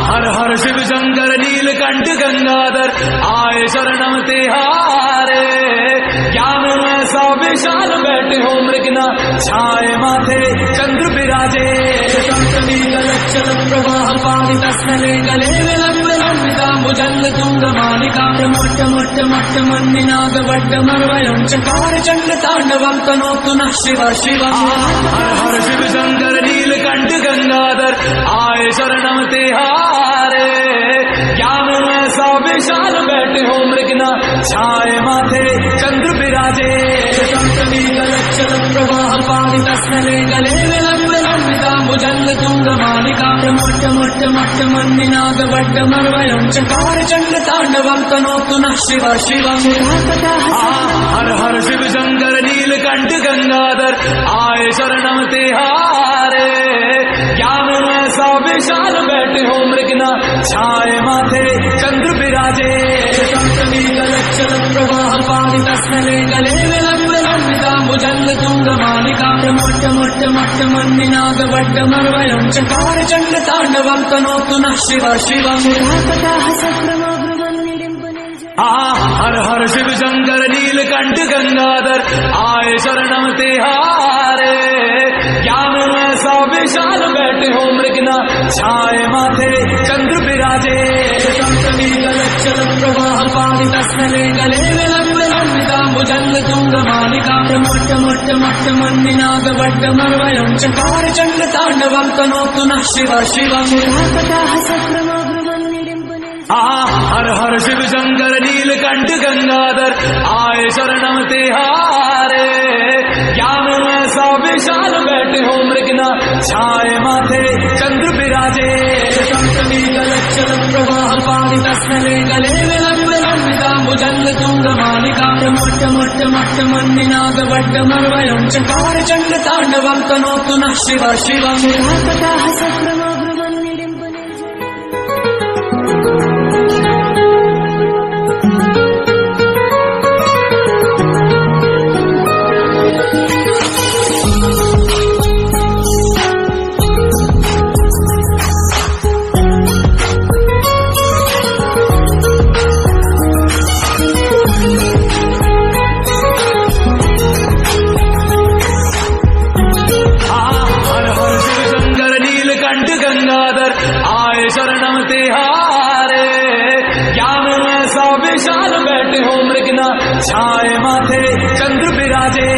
हर हर शिव शंकर नीलकंठ गंगाधर आए शरणम तिहारे। ज्ञान में ऐसा विशाल बैठे हो मृगना छाए माथे चंद्र विराजे। प्रवाह पावित स्थले गले विलंब लंबिता भुजंग तुंग मालिका मोट्ट मोट्ट मट्ट मन्निनाद वड्ड मर्वयं चकार चंड तांडवं तनोतु नः शिव शिव। हर हर शिव शंकर नीलकंठ गंगाधर आए शरणम तिहारे। ज्ञान में ऐसा विशाल बैठे हो मृगना छाए माथे चंद्र विराजे। प्रवाह पावित स्थले गले विलंब लंबिता भुजंग तुंग मालिका मोट्ट मोट्ट मट्ट मन्निनाद वड्ड मर्वयं चकार चंड तांडवं तनोतु नः शिव शिव। हर हर शिव शंकर नीलकंठ गंगाधर आए शरणम तिहारे। ज्ञान में ऐसा विशाल बैठे हो मृगना छाए माथे चंद्र विराजे। प्रवाह पावित स्थले गले विलंब लंबिता भुजंग तुंग मालिका मोट्ट मोट्ट मट्ट मन्निनाद वड्ड मर्वयं चकार चंड तांडवं तनोतु नः शिव शिव। हर हर शिव शंकर नीलकंठ गंगाधर आए शरणम तिहारे। ज्ञान में ऐसा विशाल बैठे हो मृगना छाए माथे चंद्र विराजे। प्रवाह पावित स्थले गले विलंब लंबिता भुजंग तुंग मालिका मोट्ट मोट्ट मट्ट मन्निनाद वड्ड मर्वयं चकार चंड तांडवं तनोतु नः शिव शिव। हर हर शिव शंकर नीलकंठ गंगाधर आए शरणम तिहारे। ज्ञान में ऐसा विशाल बैठे हो मृगना छाए माथे चंद्र विराजे। प्रवाह पावित स्थले गले विलंब लंबिता भुजंग तुंग मालिका मोट्ट मोट्ट मट्ट मन्निनाद वड्ड मर्वयं चकार चंड तांडवं तनोतु नः शिव शिव। गंगाधर आए शरणम तिहारे। ज्ञान में ऐसा विशाल बैठे हो मृगना छाए माथे चंद्र विराजे।